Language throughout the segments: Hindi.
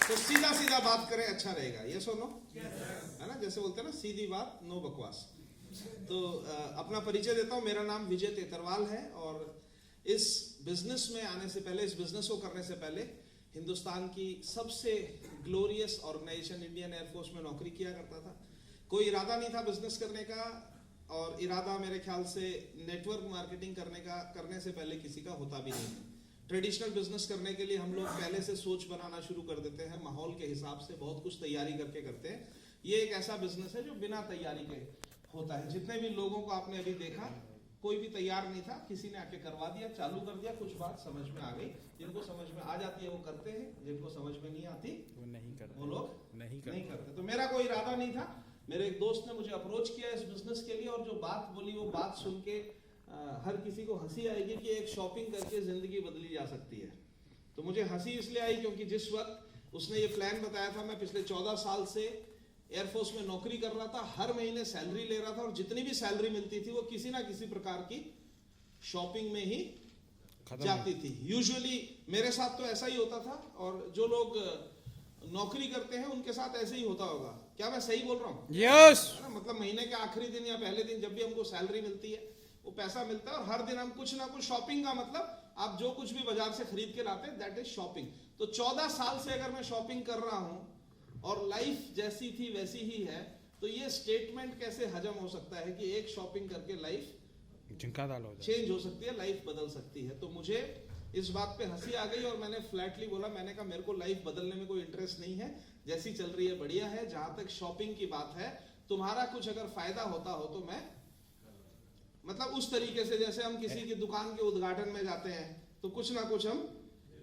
तो सीधा सीधा बात करें, अच्छा रहेगा। ये सुनो, है ना, जैसे बोलते हैं ना, सीधी बात नो बकवास। तो अपना परिचय देता हूं। मेरा नाम विजय तेतरवाल है और इस बिजनेस में आने से पहले, इस बिजनेस को करने से पहले हिंदुस्तान की सबसे ग्लोरियस ऑर्गेनाइजेशन इंडियन एयरफोर्स में नौकरी किया करता था। कोई इरादा नहीं था बिजनेस करने का, और इरादा मेरे ख्याल से नेटवर्क मार्केटिंग करने से पहले किसी का होता भी नहीं। ट्रेडिशनल बिजनेस करने के लिए हम लोग पहले से सोच बनाना शुरू कर देते हैं, माहौल के हिसाब से बहुत कुछ तैयारी करके करते हैं। ये एक ऐसा बिजनेस है जो बिना तैयारी के होता है। जितने भी लोगों को आपने अभी देखा, कोई भी तैयार नहीं था, किसी ने आके करवा दिया, चालू कर दिया, कुछ बात समझ में आ गई। जिनको समझ में आ जाती है वो करते हैं, जिनको समझ में नहीं आती वो नहीं करते, वो लोग नहीं करते। तो मेरा कोई इरादा नहीं था। मेरे एक दोस्त ने मुझे अप्रोच किया इस बिजनेस के लिए, और जो बात बोली वो बात सुन के हर किसी को हंसी आएगी कि एक शॉपिंग करके जिंदगी बदली जा सकती है। तो मुझे हंसी इसलिए आई क्योंकि जिस वक्त उसने ये प्लान बताया था, मैं पिछले 14 साल से एयरफोर्स में नौकरी कर रहा था, हर महीने सैलरी ले रहा था, और जितनी भी सैलरी मिलती थी वो किसी ना किसी प्रकार की शॉपिंग में ही जाती थी। यूजुअली मेरे साथ तो ऐसा ही होता था, और जो लोग नौकरी करते हैं उनके साथ ऐसे ही होता होगा। क्या मैं सही बोल रहा हूँ? यस। मतलब महीने के आखिरी दिन या पहले दिन जब भी हमको सैलरी मिलती है, वो पैसा मिलता है, और हर दिन हम कुछ ना कुछ शॉपिंग का मतलब आप जो कुछ भी बाजार से खरीद के लाते हैं, दैट इज शॉपिंग। तो 14 साल से अगर मैं शॉपिंग कर रहा हूं और लाइफ जैसी थी वैसी ही है, तो ये स्टेटमेंट कैसे हजम हो सकता है कि एक शॉपिंग करके लाइफ चेंज हो सकती है, लाइफ बदल सकती है। तो मुझे इस बात पे हंसी आ गई और मैंने फ्लैटली बोला, मैंने कहा मेरे को लाइफ बदलने में कोई इंटरेस्ट नहीं है, जैसी चल रही है बढ़िया है। जहां तक शॉपिंग की बात है, तुम्हारा कुछ अगर फायदा होता हो तो मैं, मतलब उस तरीके से जैसे हम किसी की दुकान के उद्घाटन में जाते हैं तो कुछ ना कुछ हम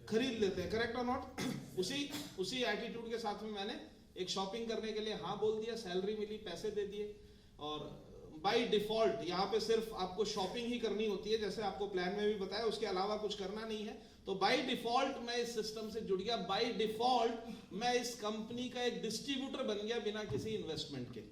खरीद लेते हैं, करेक्ट और नॉट? उसी एटीट्यूड के साथ में मैंने एक शॉपिंग करने के लिए हाँ बोल दिया, सैलरी मिली, पैसे दे दिए, और बाय डिफॉल्ट यहाँ पे सिर्फ आपको शॉपिंग ही करनी होती है, जैसे आपको प्लान में भी बताया, उसके अलावा कुछ करना नहीं है। तो बाय डिफॉल्ट मैं इस सिस्टम से जुड़ गया, बाय डिफॉल्ट मैं इस कंपनी का एक डिस्ट्रीब्यूटर बन गया बिना किसी इन्वेस्टमेंट के।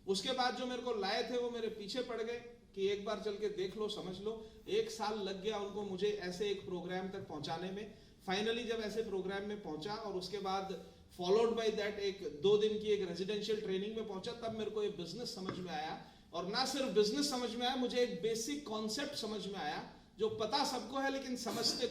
उसके बाद जो मेरे को लाए थे वो मेरे पीछे पड़ गए कि एक बार चल के देख लो, समझ लो। 1 साल लग गया उनको मुझे ऐसे एक प्रोग्राम तक पहुंचाने में। फाइनली जब ऐसे प्रोग्राम में पहुंचा और उसके बाद फॉलोड बाय दैट एक 2 दिन की एक रेजिडेंशियल ट्रेनिंग में पहुंचा, तब मेरे को ये बिजनेस समझ में आया। और ना सिर्फ बिजनेस समझ में आया, मुझे एक बेसिक कॉन्सेप्ट समझ में आया जो पता सबको है लेकिन समझते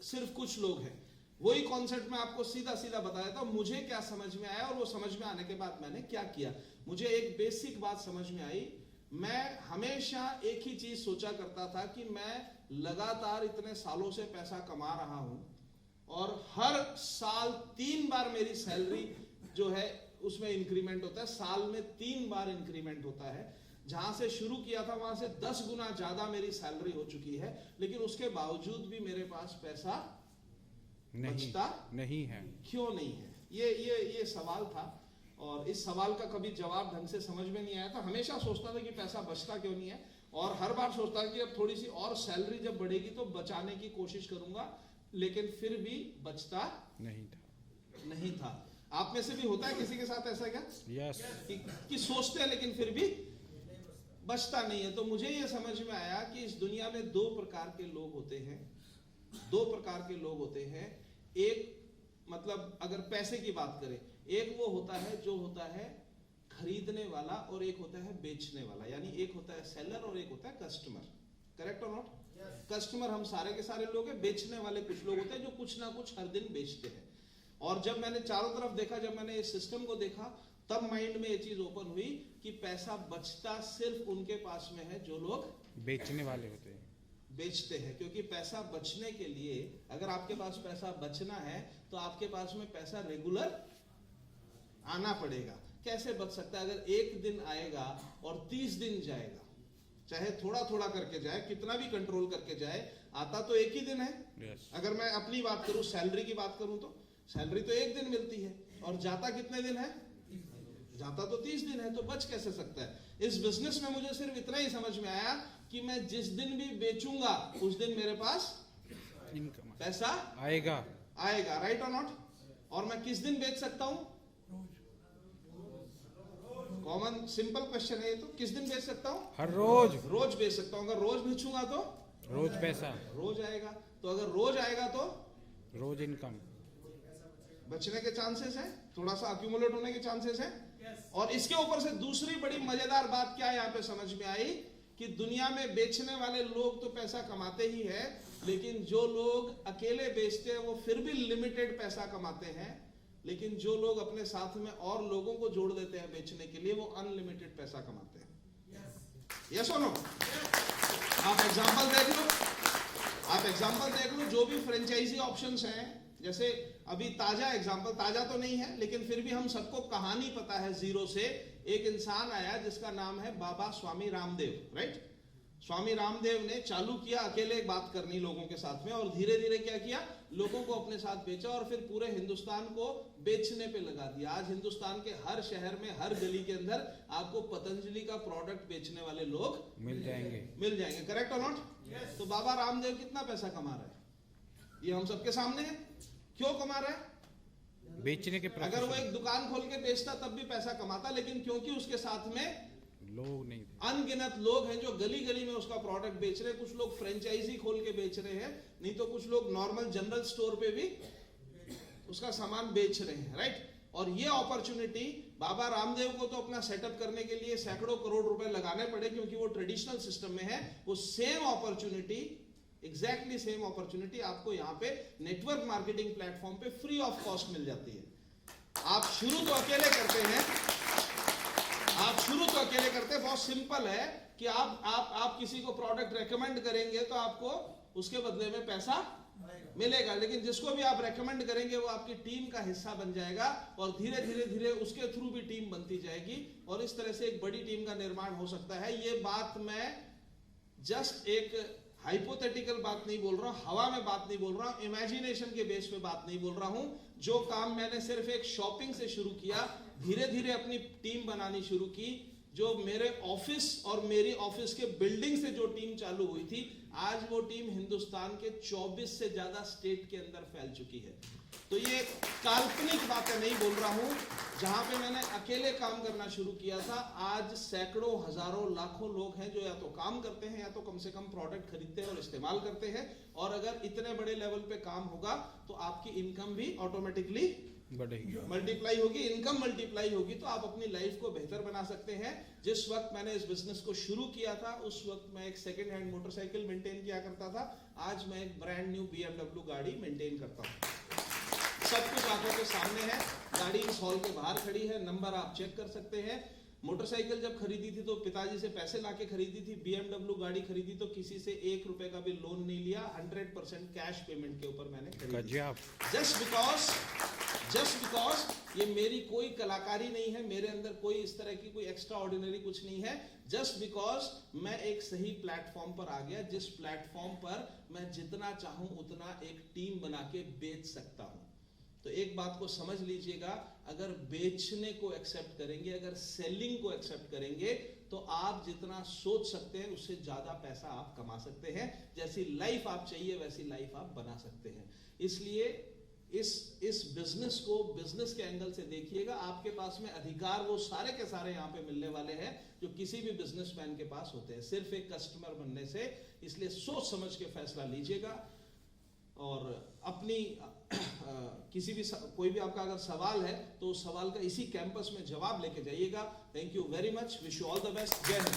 सिर्फ कुछ लोग हैं। वही कॉन्सेप्ट मैं आपको सीधा सीधा बताया था। मुझे क्या समझ में आया और वो समझ में आने के बाद मैंने क्या किया, मुझे एक बेसिक बात समझ में आई। मैं हमेशा एक ही चीज सोचा करता था कि मैं लगातार इतने सालों से पैसा कमा रहा हूं और हर साल 3 बार मेरी सैलरी जो है उसमें इंक्रीमेंट होता है। साल में 3 बार इंक्रीमेंट होता है। जहां से शुरू किया था वहां से 10 गुना ज्यादा मेरी सैलरी हो चुकी है, लेकिन उसके बावजूद भी मेरे पास पैसा बचता नहीं है। क्यों नहीं है? ये सवाल था, और इस सवाल का कभी जवाब ढंग से समझ में नहीं आया था। हमेशा सोचता था कि पैसा बचता क्यों नहीं है, और हर बार सोचता कि अब थोड़ी सी और सैलरी जब बढ़ेगी तो बचाने की कोशिश करूंगा, लेकिन फिर भी बचता नहीं था। आप में से भी होता है किसी के साथ ऐसा क्या? यस। कि सोचते हैं लेकिन फिर भी बचता नहीं है। तो मुझे ये समझ में आया कि इस दुनिया में 2 प्रकार के लोग होते हैं। 2 प्रकार के लोग होते हैं। एक, मतलब अगर पैसे की बात करें, एक वो होता है जो होता है खरीदने वाला, और एक होता है बेचने वाला। यानी एक होता है सेलर और एक होता है कस्टमर, करेक्ट और नॉट? कस्टमर हम सारे के सारे लोग हैं, बेचने वाले कुछ लोग होते हैं जो कुछ ना कुछ हर दिन बेचते हैं। और जब मैंने चारों तरफ देखा, जब मैंने इस सिस्टम को देखा, तब माइंड में ये चीज ओपन हुई कि पैसा बचता सिर्फ उनके पास में है जो लोग बेचने वाले होते हैं, बेचते हैं। क्योंकि पैसा बचने के लिए, अगर आपके पास पैसा बचना है तो आपके पास में पैसा रेगुलर आना पड़ेगा। कैसे बच सकता है? अगर एक दिन आएगा और 30 दिन जाएगा, चाहे थोड़ा थोड़ा करके जाए, कितना भी कंट्रोल करके जाए, आता तो एक ही दिन है। yes. अगर मैं अपनी बात करूं, सैलरी की बात करूं, तो सैलरी तो एक दिन मिलती है, और जाता कितने दिन है? जाता तो 30 दिन है। तो बच कैसे सकता है? इस बिजनेस में मुझे सिर्फ इतना ही समझ में आया कि मैं जिस दिन भी बेचूंगा उस दिन मेरे पास पैसा आएगा, राइट और नॉट? और मैं किस दिन बेच सकता हूं? कॉमन सिंपल क्वेश्चन है ये। तो किस दिन बेच सकता हूं? हर रोज बेच सकता हूं। अगर रोज बेचूंगा तो रोज पैसा, रोज आएगा। तो अगर रोज आएगा तो रोज इनकम। बचने के चांसेस है, थोड़ा सा अक्यूमुलेट होने के चांसेस है। और इसके ऊपर से दूसरी बड़ी मजेदार बात क्या यहाँ पे समझ में आई कि दुनिया में बेचने वाले लोग तो पैसा कमाते ही है, लेकिन जो लोग अकेले बेचते हैं वो फिर भी लिमिटेड पैसा कमाते हैं, लेकिन जो लोग अपने साथ में और लोगों को जोड़ देते हैं बेचने के लिए वो अनलिमिटेड पैसा कमाते हैं। यस और नो? आप एग्जांपल देख लो, आप एग्जांपल देख लो, जो भी फ्रेंचाइजी ऑप्शंस हैं, जैसे अभी ताजा एग्जांपल, ताजा तो नहीं है लेकिन फिर भी हम सबको कहानी पता है जीरो से। एक इंसान आया जिसका नाम है बाबा स्वामी रामदेव, राइट? स्वामी रामदेव ने चालू किया अकेले बात करनी लोगों के साथ में, और धीरे धीरे क्या किया, लोगों को अपने साथ बेचा और फिर पूरे हिंदुस्तान को बेचने पे लगा दिया। आज हिंदुस्तान के हर शहर में, हर गली के अंदर आपको पतंजलि का प्रोडक्ट बेचने वाले लोग मिल जाएंगे। करेक्ट और नॉट? तो बाबा रामदेव कितना पैसा कमा रहे हैं ये हम सबके सामने है। क्यों कमा रहा है? बेचने के अगर वो एक दुकान खोल के बेचता तब भी पैसा कमाता, लेकिन क्योंकि उसके साथ में लोग नहीं थे, अनगिनत लोग हैं जो गली गली में उसका प्रोडक्ट बेच रहे हैं। कुछ लोग फ्रेंचाइजी खोल के बेच रहे हैं, नहीं तो कुछ लोग नॉर्मल जनरल स्टोर पे भी उसका सामान बेच रहे हैं, राइट? और ये अपॉर्चुनिटी बाबा रामदेव को तो अपना सेटअप करने के लिए सैकड़ों करोड़ रुपए लगाने पड़े क्योंकि वो ट्रेडिशनल सिस्टम में है। वो same opportunity, exactly same opportunity आपको यहाँ पे नेटवर्क मार्केटिंग प्लेटफॉर्म पे फ्री ऑफ कॉस्ट मिल जाती है। आप शुरू तो अकेले करते हैं, बहुत सिंपल है कि आप किसी को प्रोडक्ट रेकमेंड करेंगे तो आपको उसके बदले में पैसा मिलेगा, लेकिन जिसको भी आप रेकमेंड करेंगे वो आपकी टीम का हिस्सा बन जाएगा और धीरे धीरे उसके थ्रू भी टीम बनती जाएगी और इस तरह से एक बड़ी टीम का निर्माण हो सकता है। ये बात मैं जस्ट एक हाइपोथेटिकल बात नहीं बोल रहा हूं, हवा में बात नहीं बोल रहा हूं, इमेजिनेशन के बेस पे बात नहीं बोल रहा हूं। जो काम मैंने सिर्फ एक शॉपिंग से शुरू किया, धीरे धीरे अपनी टीम बनानी शुरू की, जो मेरे ऑफिस और मेरी ऑफिस के बिल्डिंग से जो टीम चालू हुई थी, आज वो टीम हिंदुस्तान के 24 से ज्यादा स्टेट के अंदर फैल चुकी है। तो ये काल्पनिक बातें नहीं बोल रहा हूं। जहां पे मैंने अकेले काम करना शुरू किया था, आज सैकड़ों, हजारों, लाखों लोग हैं जो या तो काम करते हैं या तो कम से कम प्रोडक्ट खरीदते हैं और इस्तेमाल करते हैं। और अगर इतने बड़े लेवल पे काम होगा तो आपकी इनकम भी ऑटोमेटिकली बढ़ेगी, मल्टीप्लाई होगी। इनकम मल्टीप्लाई होगी तो आप अपनी लाइफ को बेहतर बना सकते हैं। जिस वक्त मैंने इस बिजनेस को शुरू किया था उस वक्त मैं एक सेकंड हैंड मोटरसाइकिल मेंटेन किया करता था, आज मैं एक ब्रांड न्यू BMW गाड़ी मेंटेन करता हूं। सब कुछ आंखों के सामने है, गाड़ी इस हॉल के बाहर खड़ी है, नंबर आप चेक कर सकते हैं। मोटरसाइकिल जब खरीदी थी तो पिताजी से पैसे लाके खरीदी थी, BMW गाड़ी खरीदी तो किसी से 1 रुपए का भी लोन नहीं लिया, 100% कैश पेमेंट के ऊपर मैंने खरीदी। जस्ट बिकॉज ये मेरी कोई कलाकारी नहीं है, मेरे अंदर कोई इस तरह की कोई एक्स्ट्रा ऑर्डिनरी कुछ नहीं है। जस्ट बिकॉज मैं एक सही प्लेटफॉर्म पर आ गया, जिस प्लेटफॉर्म पर मैं जितना चाहूं उतना एक टीम बना के बेच सकता हूं। तो एक बात को समझ लीजिएगा, अगर बेचने को एक्सेप्ट करेंगे, अगर सेलिंग को एक्सेप्ट करेंगे तो आप जितना सोच सकते हैं उससे ज्यादा पैसा आप कमा सकते हैं। जैसी लाइफ आप चाहिए वैसी लाइफ आप बना सकते हैं। इसलिए इस बिजनेस को बिजनेस के एंगल से देखिएगा। आपके पास में अधिकार वो सारे के सारे यहाँ पे मिलने वाले हैं जो किसी भी बिजनेसमैन के पास होते हैं, सिर्फ एक कस्टमर बनने से। इसलिए सोच समझ के फैसला लीजिएगा और अपनी किसी भी कोई भी आपका अगर सवाल है तो उस सवाल का इसी कैंपस में जवाब लेके जाइएगा। Thank you very much, wish you all the best, जय हिंद।